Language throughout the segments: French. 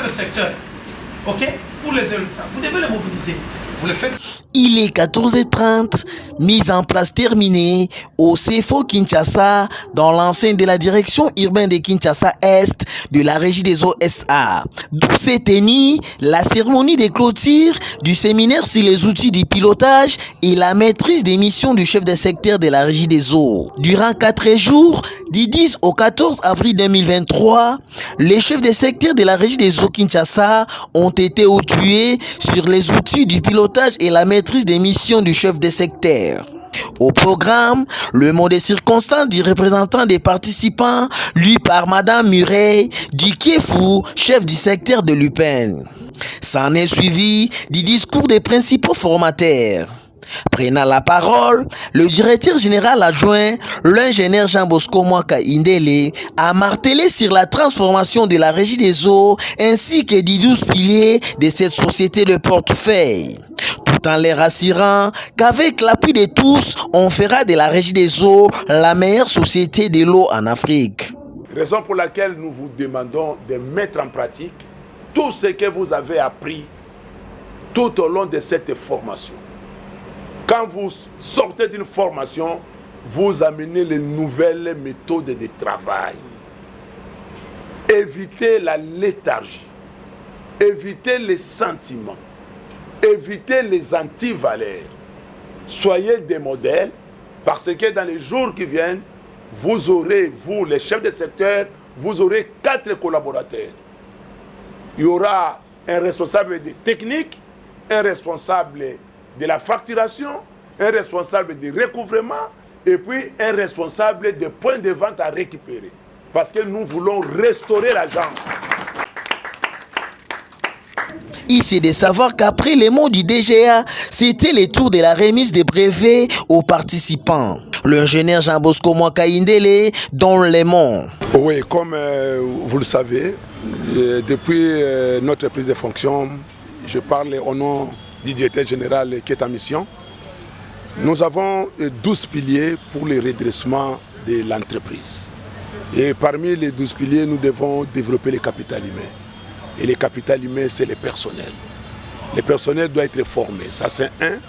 secteur, ok, pour les élus, vous devez les mobiliser. Vous le faites. Il est 14h30, mise en place terminée au CFO Kinshasa dans l'enceinte de la direction urbaine de Kinshasa Est de la régie des eaux SA. D'où s'est tenue la cérémonie de clôture du séminaire sur les outils du pilotage et la maîtrise des missions du chef de secteur de la régie des eaux. Durant 4 jours, du 10 au 14 avril 2023, les chefs de secteur de la régie des eaux Kinshasa ont été outillés sur les outils du pilotage et la maîtrise des missions du chef de secteur. Au programme, le mot des circonstances du représentant des participants, lu par Madame Murray Dikiefu, chef du secteur de l'UPEN. S'en est suivi du discours des principaux formateurs. Prenant la parole, le directeur général adjoint, l'ingénieur Jean-Bosco Mwaka Indele, a martelé sur la transformation de la régie des eaux ainsi que des 12 piliers de cette société de portefeuille, tout en les rassurant qu'avec l'appui de tous, on fera de la régie des eaux la meilleure société de l'eau en Afrique. Raison pour laquelle nous vous demandons de mettre en pratique tout ce que vous avez appris tout au long de cette formation. Quand vous sortez d'une formation, vous amenez les nouvelles méthodes de travail. Évitez la léthargie, évitez les sentiments, évitez les antivaleurs. Soyez des modèles parce que dans les jours qui viennent, vous aurez, vous les chefs de secteur, vous aurez 4 collaborateurs. Il y aura un responsable de technique, un responsable de la facturation, un responsable de recouvrement et puis un responsable des points de vente à récupérer. Parce que nous voulons restaurer l'agence. Ici de savoir qu'après les mots du DGA, c'était le tour de la remise des brevets aux participants. L'ingénieur Jean-Bosco Mwaka Indele dans les mots. Oui, comme vous le savez, depuis notre prise de fonction, je parle au nom du directeur général qui est en mission. Nous avons 12 piliers pour le redressement de l'entreprise. Et parmi les 12 piliers, nous devons développer le capital humain. Et le capital humain, c'est le personnel. Le personnel doit être formé. Ça, c'est un.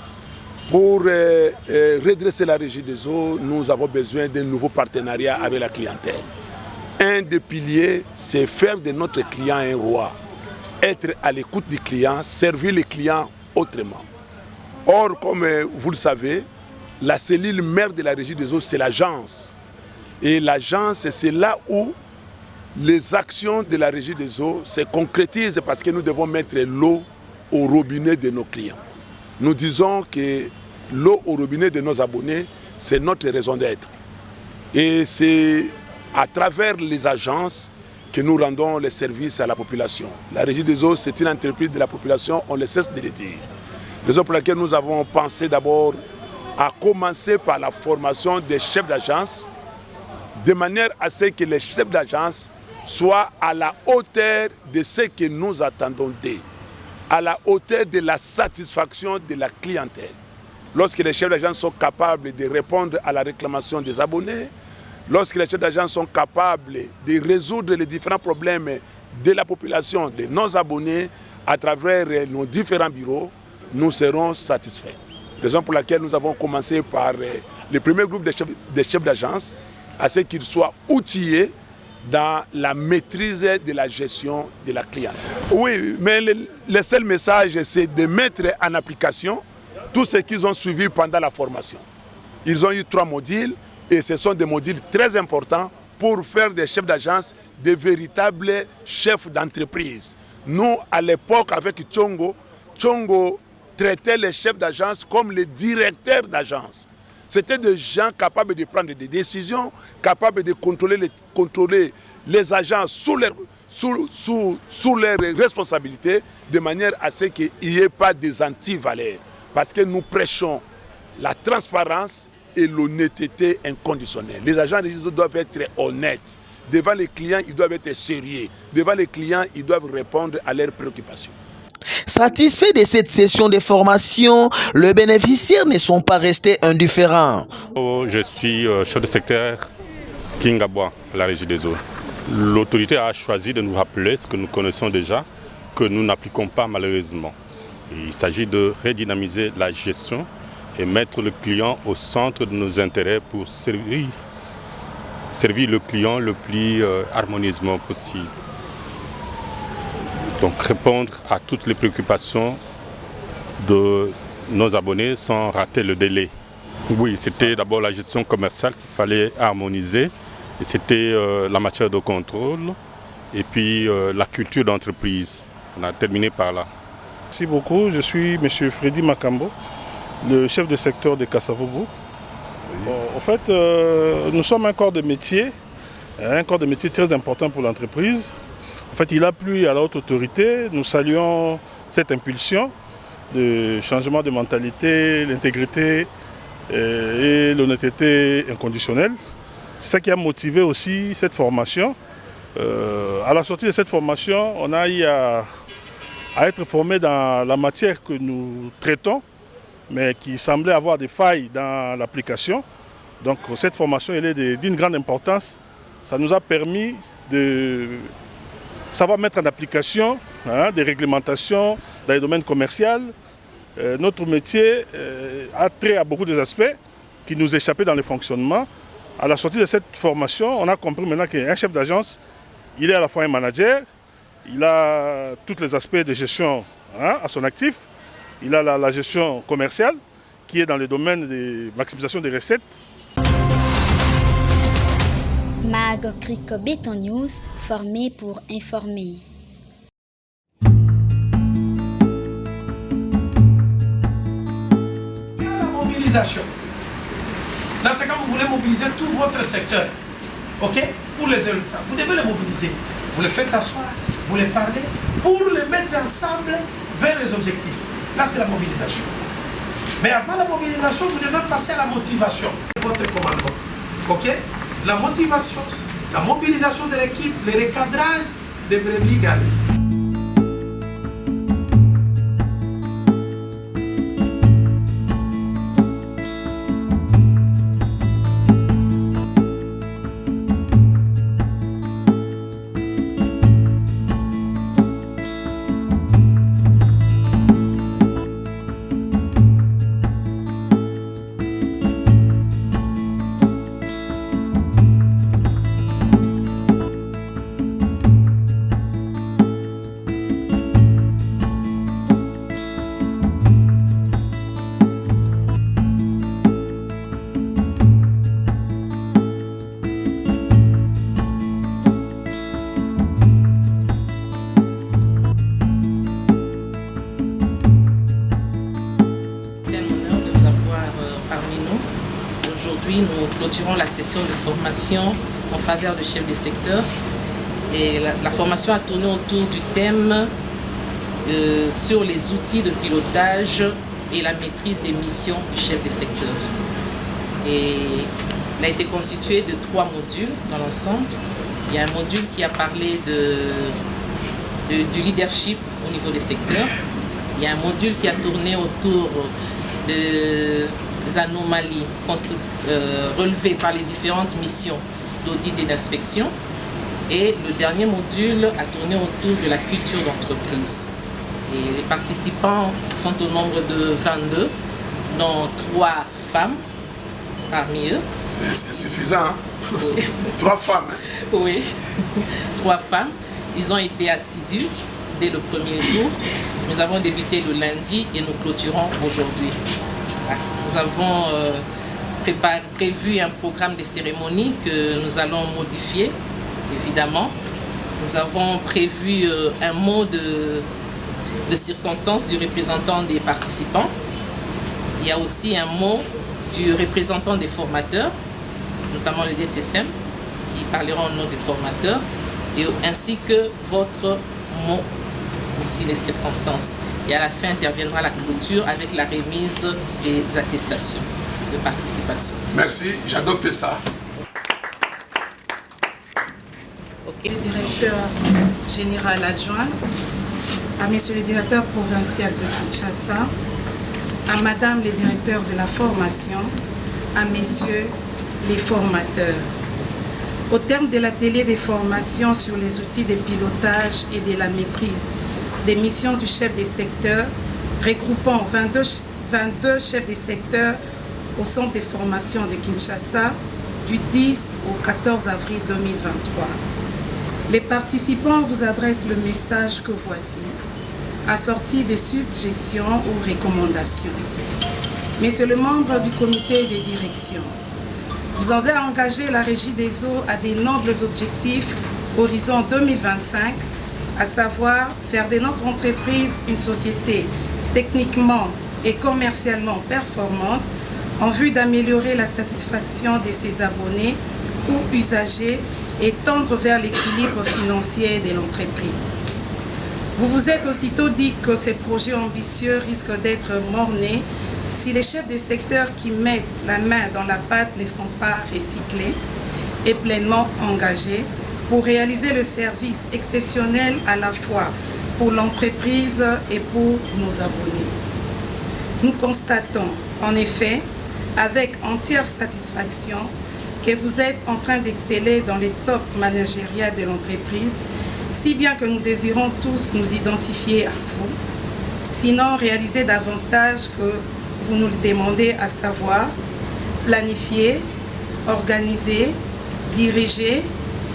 Pour redresser la régie des eaux, nous avons besoin d'un nouveau partenariat avec la clientèle. Un des piliers, c'est faire de notre client un roi. Être à l'écoute du client, servir les clients autrement. Or, comme vous le savez, la cellule mère de la régie des eaux, c'est l'agence. Et l'agence, c'est là où les actions de la régie des eaux se concrétisent parce que nous devons mettre l'eau au robinet de nos clients. Nous disons que l'eau au robinet de nos abonnés, c'est notre raison d'être. Et c'est à travers les agences que nous rendons les services à la population. La régie des eaux, c'est une entreprise de la population, on ne cesse de le dire. Raison pour laquelle nous avons pensé d'abord à commencer par la formation des chefs d'agence, de manière à ce que les chefs d'agence soient à la hauteur de ce que nous attendons d'eux, à la hauteur de la satisfaction de la clientèle. Lorsque les chefs d'agence sont capables de répondre à la réclamation des abonnés, lorsque les chefs d'agence sont capables de résoudre les différents problèmes de la population, de nos abonnés, à travers nos différents bureaux, nous serons satisfaits. Raison pour laquelle nous avons commencé par le premier groupe de chefs d'agence, à ce qu'ils soient outillés dans la maîtrise de la gestion de la clientèle. Oui, mais le seul message, c'est de mettre en application tout ce qu'ils ont suivi pendant la formation. Ils ont eu 3 modules et ce sont des modules très importants pour faire des chefs d'agence des véritables chefs d'entreprise. Nous, à l'époque, avec Tchongo traitait les chefs d'agence comme les directeurs d'agence. C'était des gens capables de prendre des décisions, capables de contrôler les agents sous leurs responsabilités, de manière à ce qu'il n'y ait pas des antivaleurs. Parce que nous prêchons la transparence et l'honnêteté inconditionnelle. Les agents doivent être honnêtes. Devant les clients, ils doivent être sérieux. Devant les clients, ils doivent répondre à leurs préoccupations. Satisfaits de cette session de formation, les bénéficiaires ne sont pas restés indifférents. Je suis chef de secteur Kingabois, la régie des eaux. L'autorité a choisi de nous rappeler ce que nous connaissons déjà, que nous n'appliquons pas malheureusement. Et il s'agit de redynamiser la gestion et mettre le client au centre de nos intérêts pour servir le client le plus harmonieusement possible. Donc répondre à toutes les préoccupations de nos abonnés sans rater le délai. Oui, c'était d'abord la gestion commerciale qu'il fallait harmoniser. Et c'était la matière de contrôle et puis la culture d'entreprise. On a terminé par là. Merci beaucoup. Je suis M. Freddy Makambo, le chef de secteur de Kassavogo. En fait, nous sommes un corps de métier très important pour l'entreprise. En fait, il a plu à la haute autorité. Nous saluons cette impulsion de changement de mentalité, l'intégrité et l'honnêteté inconditionnelle. C'est ça qui a motivé aussi cette formation. À la sortie de cette formation, on a eu à être formé dans la matière que nous traitons, mais qui semblait avoir des failles dans l'application. Donc cette formation elle est d'une grande importance. Ça nous a permis de savoir mettre en application des réglementations dans les domaines commerciaux. Notre métier a trait à beaucoup des aspects qui nous échappaient dans le fonctionnement. À la sortie de cette formation, on a compris maintenant qu'un chef d'agence, il est à la fois un manager, il a tous les aspects de gestion à son actif, il a la gestion commerciale qui est dans le domaine de maximisation des recettes. Magokrico Béton News, formé pour informer. La mobilisation. Là, c'est quand vous voulez mobiliser tout votre secteur, ok, pour les résultats. Vous devez les mobiliser. Vous les faites asseoir, vous les parlez, pour les mettre ensemble vers les objectifs. Là, c'est la mobilisation. Mais avant la mobilisation, vous devez passer à la motivation de votre commandement. Ok? La motivation, la mobilisation de l'équipe, le recadrage des brebis galeuses. Aujourd'hui, nous clôturons la session de formation en faveur de chefs de secteur. Et la formation a tourné autour du thème sur les outils de pilotage et la maîtrise des missions du chef de secteur. Et elle a été constituée de 3 modules dans l'ensemble. Il y a un module qui a parlé du leadership au niveau des secteurs. Il y a un module qui a tourné autour des anomalies relevées par les différentes missions d'audit et d'inspection. Et le dernier module a tourné autour de la culture d'entreprise. Et les participants sont au nombre de 22, dont 3 femmes parmi eux. C'est suffisant, hein? Oui. 3 femmes. Hein? Oui, 3 femmes. Ils ont été assidus dès le premier jour. Nous avons débuté le lundi et nous clôturons aujourd'hui. Nous avons prévu un programme de cérémonie que nous allons modifier, évidemment. Nous avons prévu un mot de circonstance du représentant des participants. Il y a aussi un mot du représentant des formateurs, notamment le DCSM, qui parlera au nom des formateurs, et ainsi que votre mot, aussi les circonstances. Et à la fin interviendra la clôture avec la remise des attestations de participation. Merci, j'adopte ça. Le directeur général adjoint, à monsieur le directeur provincial de Kinshasa, à madame le directeur de la formation, à messieurs les formateurs. Au terme de l'atelier de formation sur les outils de pilotage et de la maîtrise des missions du chef des secteurs, regroupant 22 chefs des secteurs au centre des formations de Kinshasa du 10 au 14 avril 2023. Les participants vous adressent le message que voici, assorti des suggestions ou recommandations. Messieurs les membres du comité des directions, vous avez engagé la Régie des eaux à des nobles objectifs horizon 2025, à savoir faire de notre entreprise une société techniquement et commercialement performante en vue d'améliorer la satisfaction de ses abonnés ou usagers et tendre vers l'équilibre financier de l'entreprise. Vous vous êtes aussitôt dit que ces projets ambitieux risquent d'être mort-nés si les chefs des secteurs qui mettent la main dans la pâte ne sont pas recyclés et pleinement engagés pour réaliser le service exceptionnel à la fois pour l'entreprise et pour nos abonnés. Nous constatons en effet avec entière satisfaction que vous êtes en train d'exceller dans les top managériales de l'entreprise, si bien que nous désirons tous nous identifier à vous, sinon réaliser davantage que vous nous le demandez, à savoir planifier, organiser, diriger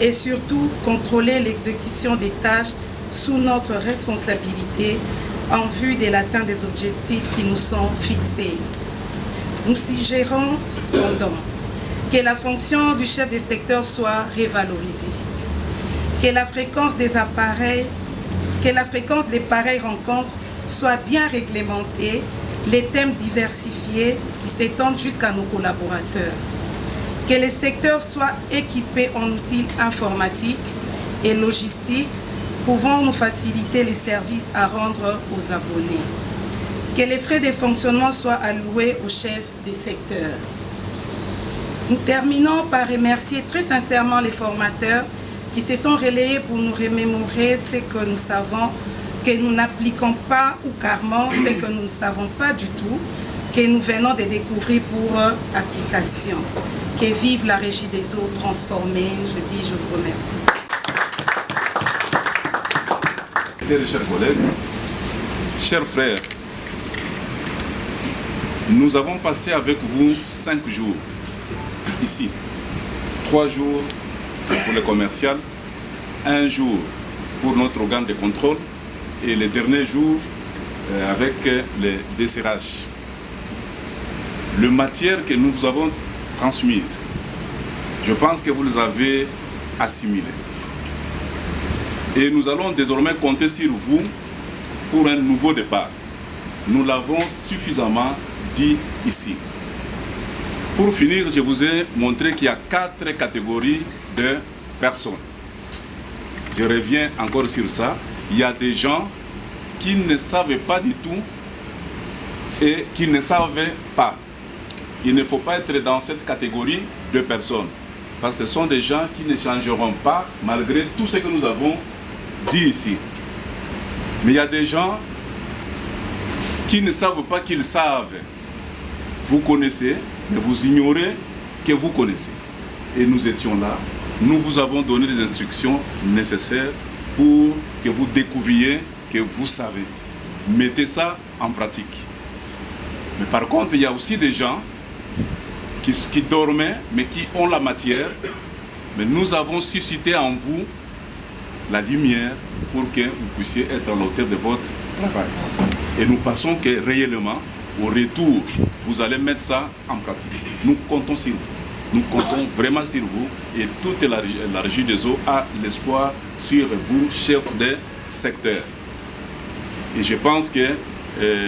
et surtout contrôler l'exécution des tâches sous notre responsabilité en vue de l'atteinte des objectifs qui nous sont fixés. Nous suggérons cependant que la fonction du chef des secteurs soit révalorisée, que la fréquence des pareilles rencontres soit bien réglementée, les thèmes diversifiés qui s'étendent jusqu'à nos collaborateurs, que les secteurs soient équipés en outils informatiques et logistiques pouvant nous faciliter les services à rendre aux abonnés, que les frais de fonctionnement soient alloués aux chefs des secteurs. Nous terminons par remercier très sincèrement les formateurs qui se sont relayés pour nous remémorer ce que nous savons, que nous n'appliquons pas ou carrément ce que nous ne savons pas du tout, que nous venons de découvrir pour application. Que vive la Régie des eaux transformée. Je vous remercie. Chers collègues, chers frères, nous avons passé avec vous 5 jours ici. 3 jours pour le commercial, 1 jour pour notre organe de contrôle et le dernier jour avec les desserrages. Les matières que nous vous avons transmises, je pense que vous les avez assimilées. Et nous allons désormais compter sur vous pour un nouveau départ. Nous l'avons suffisamment dit ici. Pour finir, je vous ai montré qu'il y a 4 catégories de personnes. Je reviens encore sur ça. Il y a des gens qui ne savaient pas du tout et qui ne savaient pas. Il ne faut pas être dans cette catégorie de personnes. Parce que ce sont des gens qui ne changeront pas malgré tout ce que nous avons dit ici. Mais il y a des gens qui ne savent pas qu'ils savent. Vous connaissez, mais vous ignorez que vous connaissez. Et nous étions là. Nous vous avons donné les instructions nécessaires pour que vous découvriez que vous savez. Mettez ça en pratique. Mais par contre, il y a aussi des gens qui dormaient, mais qui ont la matière. Mais nous avons suscité en vous la lumière pour que vous puissiez être à l'auteur de votre travail. Et nous pensons que réellement, au retour, vous allez mettre ça en pratique. Nous comptons sur vous. Nous comptons vraiment sur vous et toute la Régie des eaux a l'espoir sur vous, chef de secteur. Et je pense que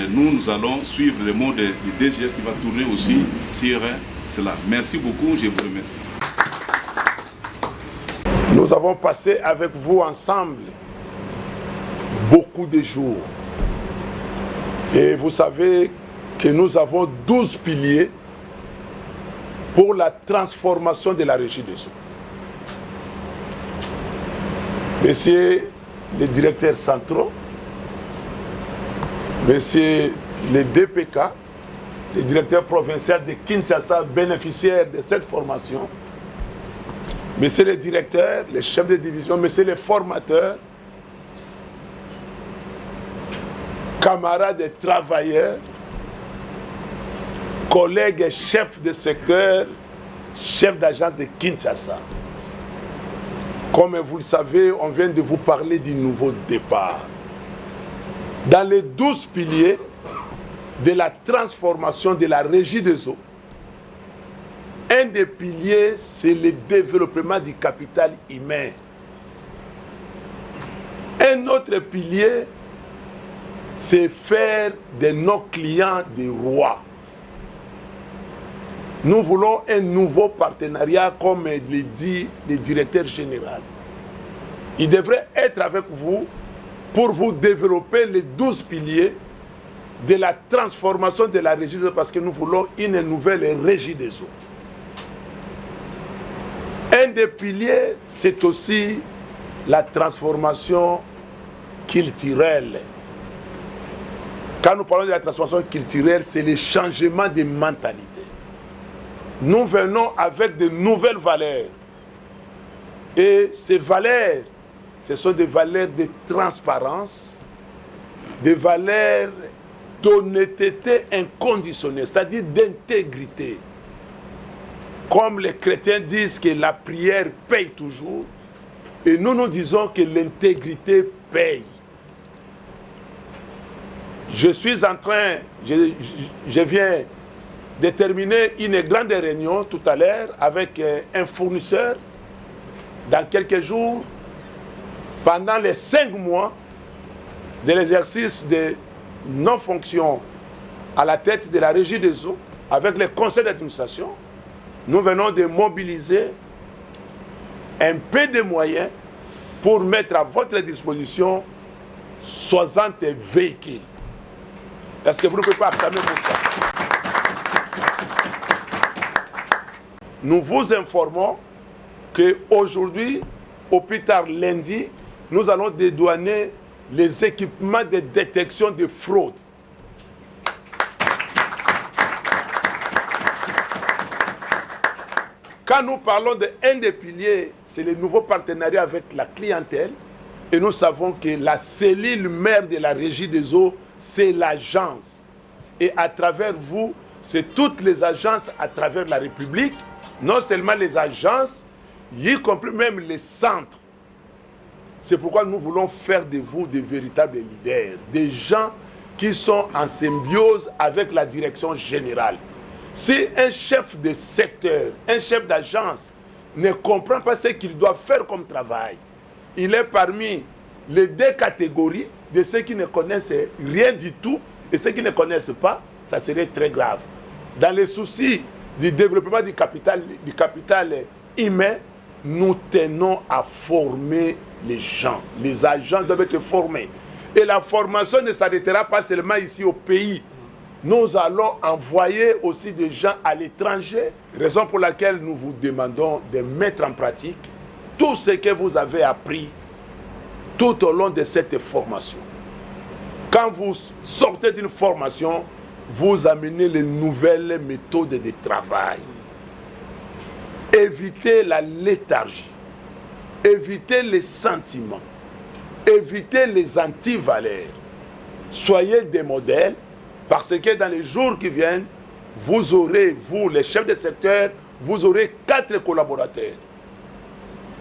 nous allons suivre le mot du DG qui va tourner aussi sur cela. Merci beaucoup, je vous remercie. Nous avons passé avec vous ensemble beaucoup de jours. Et vous savez que nous avons 12 piliers pour la transformation de la Régie des eaux. Messieurs les directeurs centraux, messieurs les DPK, les directeurs provinciaux de Kinshasa bénéficiaires de cette formation, messieurs les directeurs, les chefs de division, messieurs les formateurs, camarades et travailleurs, collègues et chefs de secteur, chefs d'agence de Kinshasa. Comme vous le savez, on vient de vous parler du nouveau départ. Dans les 12 piliers de la transformation de la régie des eaux, un des piliers, c'est le développement du capital humain. Un autre pilier, c'est faire de nos clients des rois. Nous voulons un nouveau partenariat, comme le dit le directeur général. Il devrait être avec vous pour vous développer les 12 piliers de la transformation de la régie des eaux, parce que nous voulons une nouvelle régie des eaux. Un des piliers, c'est aussi la transformation culturelle. Quand nous parlons de la transformation culturelle, c'est le changement de mentalité. Nous venons avec de nouvelles valeurs. Et ces valeurs, ce sont des valeurs de transparence, des valeurs d'honnêteté inconditionnelle, c'est-à-dire d'intégrité. Comme les chrétiens disent que la prière paye toujours, et nous disons que l'intégrité paye. Je suis en train, je viens de terminer une grande réunion tout à l'heure avec un fournisseur. Dans quelques jours, pendant les 5 mois de l'exercice de nos fonctions à la tête de la régie des eaux, avec le conseil d'administration, nous venons de mobiliser un peu de moyens pour mettre à votre disposition 60 véhicules. Est-ce que vous ne pouvez pas acclamer pour ça? Nous vous informons qu'aujourd'hui, au plus tard lundi, nous allons dédouaner les équipements de détection de fraude. Quand nous parlons d'un des piliers, c'est le nouveau partenariat avec la clientèle. Et nous savons que la cellule mère de la régie des eaux, c'est l'agence. Et à travers vous, c'est toutes les agences à travers la République, non seulement les agences, y compris même les centres. C'est pourquoi nous voulons faire de vous des véritables leaders, des gens qui sont en symbiose avec la direction générale. Si un chef de secteur, un chef d'agence ne comprend pas ce qu'il doit faire comme travail, il est parmi les 2 catégories de ceux qui ne connaissent rien du tout et ceux qui ne connaissent pas, ça serait très grave. Dans les soucis du développement du capital humain, nous tenons à former les gens. Les agents doivent être formés. Et la formation ne s'arrêtera pas seulement ici au pays. Nous allons envoyer aussi des gens à l'étranger, raison pour laquelle nous vous demandons de mettre en pratique tout ce que vous avez appris tout au long de cette formation. Quand vous sortez d'une formation, vous amenez les nouvelles méthodes de travail. Évitez la léthargie, évitez les sentiments, évitez les antivaleurs. Soyez des modèles, parce que dans les jours qui viennent, vous aurez, vous les chefs de secteur, vous aurez 4 collaborateurs.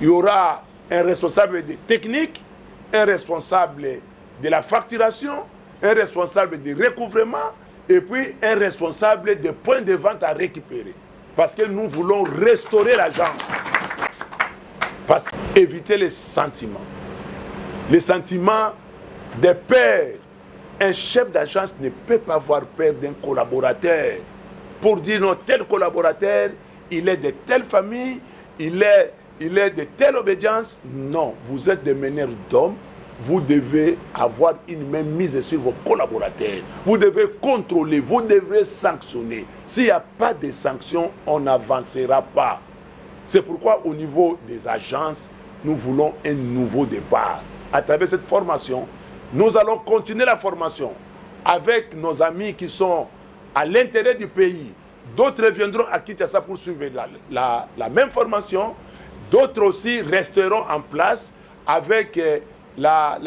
Il y aura un responsable des techniques, un responsable de la facturation, un responsable du recouvrement et puis un responsable des points de vente à récupérer. Parce que nous voulons restaurer l'agence. Parce qu'éviter les sentiments. Les sentiments de peur. Un chef d'agence ne peut pas avoir peur d'un collaborateur. Pour dire non, tel collaborateur, il est de telle famille, il est de telle obédience. Non, vous êtes des meneurs d'hommes. Vous devez avoir une main mise sur vos collaborateurs. Vous devez contrôler, vous devez sanctionner. S'il n'y a pas de sanctions, on n'avancera pas. C'est pourquoi au niveau des agences, nous voulons un nouveau départ. À travers cette formation, nous allons continuer la formation avec nos amis qui sont à l'intérieur du pays. D'autres viendront à Kinshasa pour suivre la même formation. D'autres aussi resteront en place avec la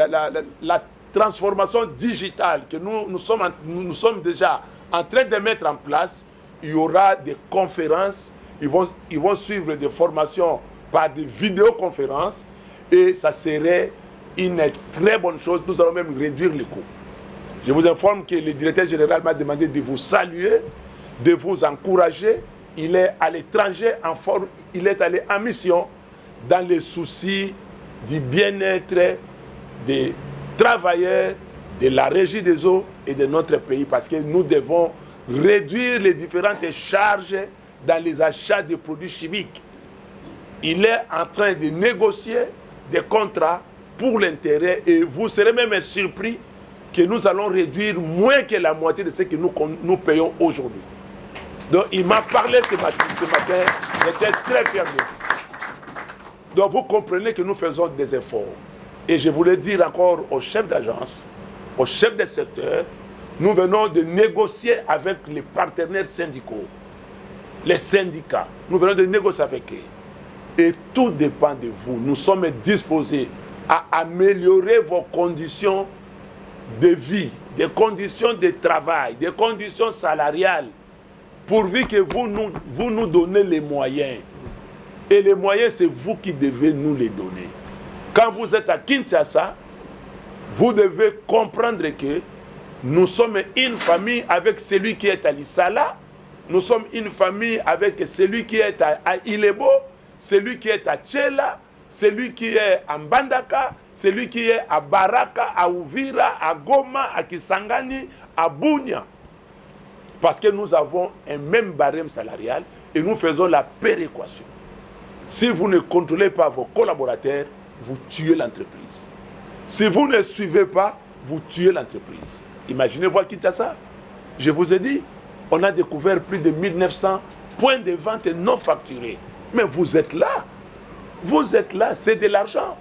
transformation digitale que nous sommes déjà en train de mettre en place, il y aura des conférences, ils vont suivre des formations par des vidéoconférences et ça serait une très bonne chose. Nous allons même réduire les coûts. Je vous informe que le directeur général m'a demandé de vous saluer, de vous encourager. Il est à l'étranger, il est allé en mission dans les soucis du bien-être des travailleurs, de la régie des eaux et de notre pays, parce que nous devons réduire les différentes charges dans les achats de produits chimiques. Il est en train de négocier des contrats pour l'intérêt et vous serez même surpris que nous allons réduire moins que la moitié de ce que nous payons aujourd'hui. Donc il m'a parlé ce matin, j'étais très fier de lui. Donc vous comprenez que nous faisons des efforts. Et je voulais dire encore aux chefs d'agence, aux chefs de secteur, nous venons de négocier avec les partenaires syndicaux, les syndicats. Nous venons de négocier avec eux. Et tout dépend de vous. Nous sommes disposés à améliorer vos conditions de vie, des conditions de travail, des conditions salariales, pourvu que vous nous donnez les moyens. Et les moyens, c'est vous qui devez nous les donner. Quand vous êtes à Kinshasa, vous devez comprendre que nous sommes une famille avec celui qui est à Lissala, nous sommes une famille avec celui qui est à Ilebo, celui qui est à Tchela, celui qui est à Mbandaka, celui qui est à Baraka, à Uvira, à Goma, à Kisangani, à Bunia. Parce que nous avons un même barème salarial et nous faisons la péréquation. Si vous ne contrôlez pas vos collaborateurs, vous tuez l'entreprise. Si vous ne suivez pas, vous tuez l'entreprise. Imaginez-vous à Kinshasa. Je vous ai dit, on a découvert plus de 1900 points de vente non facturés. Mais vous êtes là. Vous êtes là, c'est de l'argent.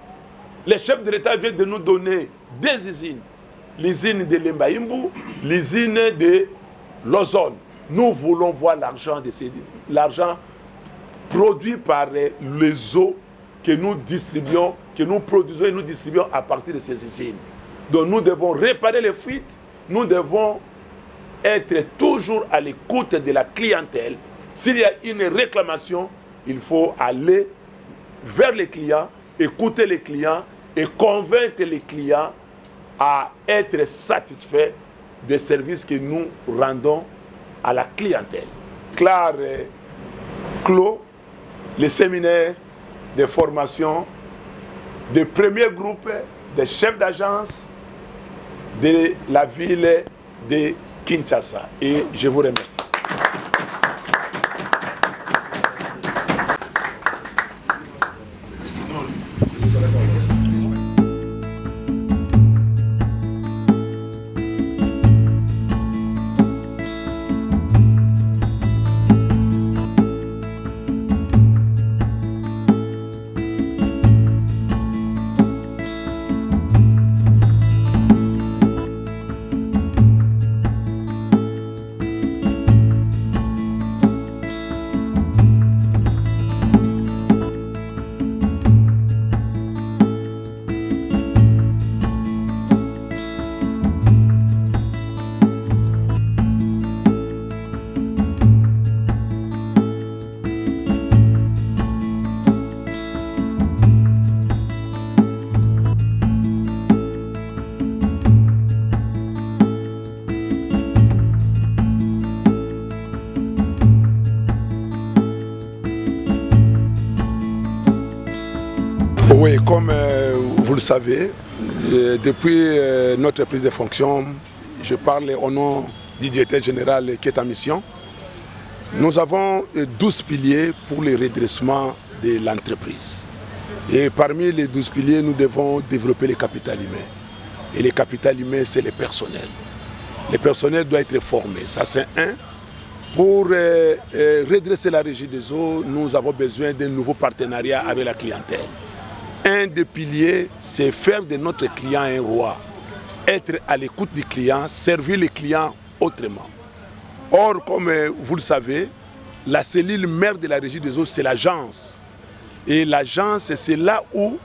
Les chefs de l'État viennent de nous donner des usines. L'usine de Lembaïmbou, l'usine de Lozone. Nous voulons voir l'argent produit par les eaux que nous distribuons, que nous produisons et nous distribuons à partir de ces usines. Donc nous devons réparer les fuites, nous devons être toujours à l'écoute de la clientèle. S'il y a une réclamation, il faut aller vers les clients, écouter les clients et convaincre les clients à être satisfaits des services que nous rendons à la clientèle. Claire clos les séminaires de formation des premiers groupes des chefs d'agence de la ville de Kinshasa. Et je vous remercie. Oui, comme vous le savez, depuis notre prise de fonction, je parle au nom du directeur général qui est en mission. Nous avons 12 piliers pour le redressement de l'entreprise. Et parmi les 12 piliers, nous devons développer le capital humain. Et le capital humain, c'est le personnel. Le personnel doit être formé, ça c'est un. Pour redresser la régie des eaux, nous avons besoin d'un nouveau partenariat avec la clientèle. Un des piliers, c'est faire de notre client un roi. Être à l'écoute du client, servir les clients autrement. Or, comme vous le savez, la cellule mère de la régie des eaux, c'est l'agence. Et l'agence, c'est là où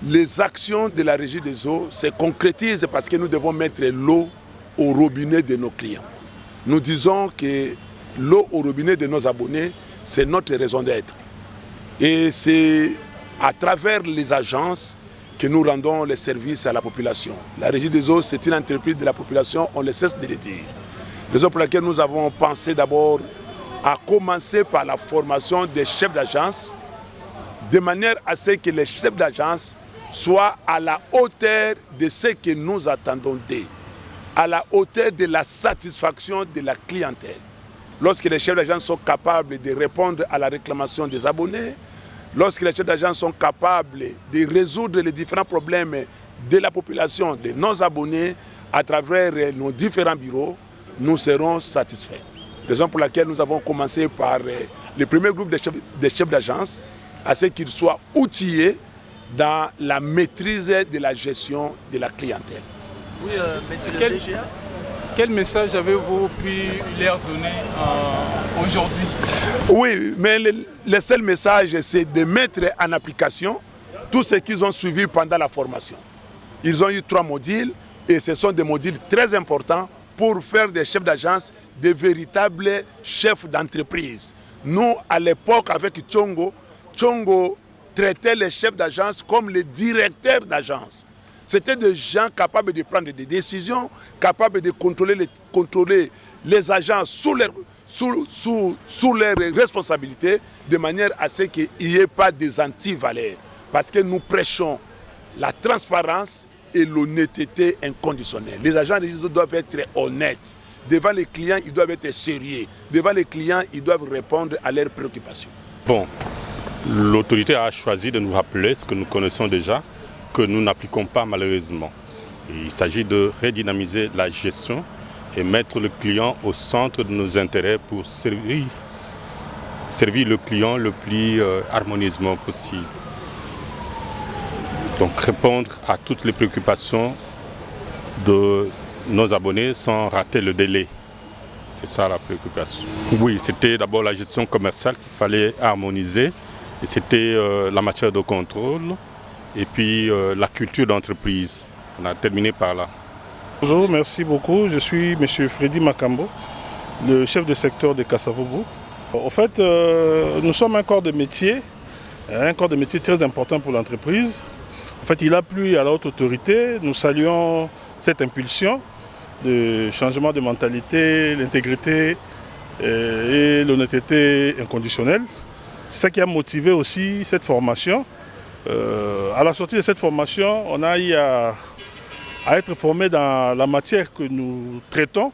les actions de la Régie des eaux se concrétisent parce que nous devons mettre l'eau au robinet de nos clients. Nous disons que l'eau au robinet de nos abonnés, c'est notre raison d'être. Et c'est à travers les agences que nous rendons les services à la population. La Régie des eaux, c'est une entreprise de la population, on ne cesse de le dire. Raison pour laquelle nous avons pensé d'abord à commencer par la formation des chefs d'agence, de manière à ce que les chefs d'agence soient à la hauteur de ce que nous attendons d'eux, à la hauteur de la satisfaction de la clientèle. Lorsque les chefs d'agence sont capables de répondre à la réclamation des abonnés, lorsque les chefs d'agence sont capables de résoudre les différents problèmes de la population, de nos abonnés, à travers nos différents bureaux, nous serons satisfaits. Raison pour laquelle nous avons commencé par le premier groupe de chefs d'agence, à ce qu'ils soient outillés dans la maîtrise de la gestion de la clientèle. Oui, monsieur le DGA. Quel message avez-vous pu leur donner aujourd'hui? Oui, mais le seul message, c'est de mettre en application tout ce qu'ils ont suivi pendant la formation. Ils ont eu 3 modules et ce sont des modules très importants pour faire des chefs d'agence des véritables chefs d'entreprise. Nous, à l'époque, avec Tchongo traitait les chefs d'agence comme les directeurs d'agence. C'était des gens capables de prendre des décisions, capables de contrôler les agents sous leurs responsabilités, de manière à ce qu'il n'y ait pas des antivaleurs. Parce que nous prêchons la transparence et l'honnêteté inconditionnelle. Les agents doivent être honnêtes. Devant les clients, ils doivent être sérieux. Devant les clients, ils doivent répondre à leurs préoccupations. Bon, l'autorité a choisi de nous rappeler ce que nous connaissons déjà, que nous n'appliquons pas malheureusement. Il s'agit de redynamiser la gestion et mettre le client au centre de nos intérêts pour servir le client le plus harmonieusement possible. Donc répondre à toutes les préoccupations de nos abonnés sans rater le délai. C'est ça la préoccupation. Oui, c'était d'abord la gestion commerciale qu'il fallait harmoniser. Et c'était la matière de contrôle et puis la culture d'entreprise. On a terminé par là. Bonjour, merci beaucoup. Je suis M. Freddy Makambo, le chef de secteur de Kasavubu. En fait, nous sommes un corps de métier très important pour l'entreprise. En fait, il a plu à la haute autorité. Nous saluons cette impulsion de changement de mentalité, l'intégrité et l'honnêteté inconditionnelle. C'est ça qui a motivé aussi cette formation. À la sortie de cette formation, on a eu à être formé dans la matière que nous traitons,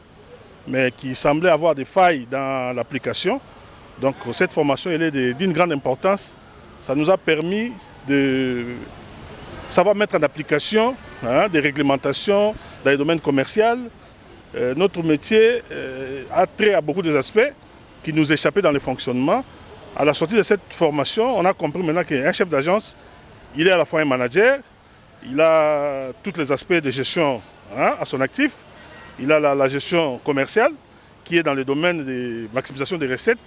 mais qui semblait avoir des failles dans l'application. Donc cette formation elle est d'une grande importance. Ça nous a permis de savoir mettre en application des réglementations dans les domaines commerciaux. Notre métier a trait à beaucoup des aspects qui nous échappaient dans le fonctionnement. À la sortie de cette formation, on a compris maintenant qu'un chef d'agence, il est à la fois un manager, il a tous les aspects de gestion à son actif, il a la gestion commerciale qui est dans le domaine de maximisation des recettes,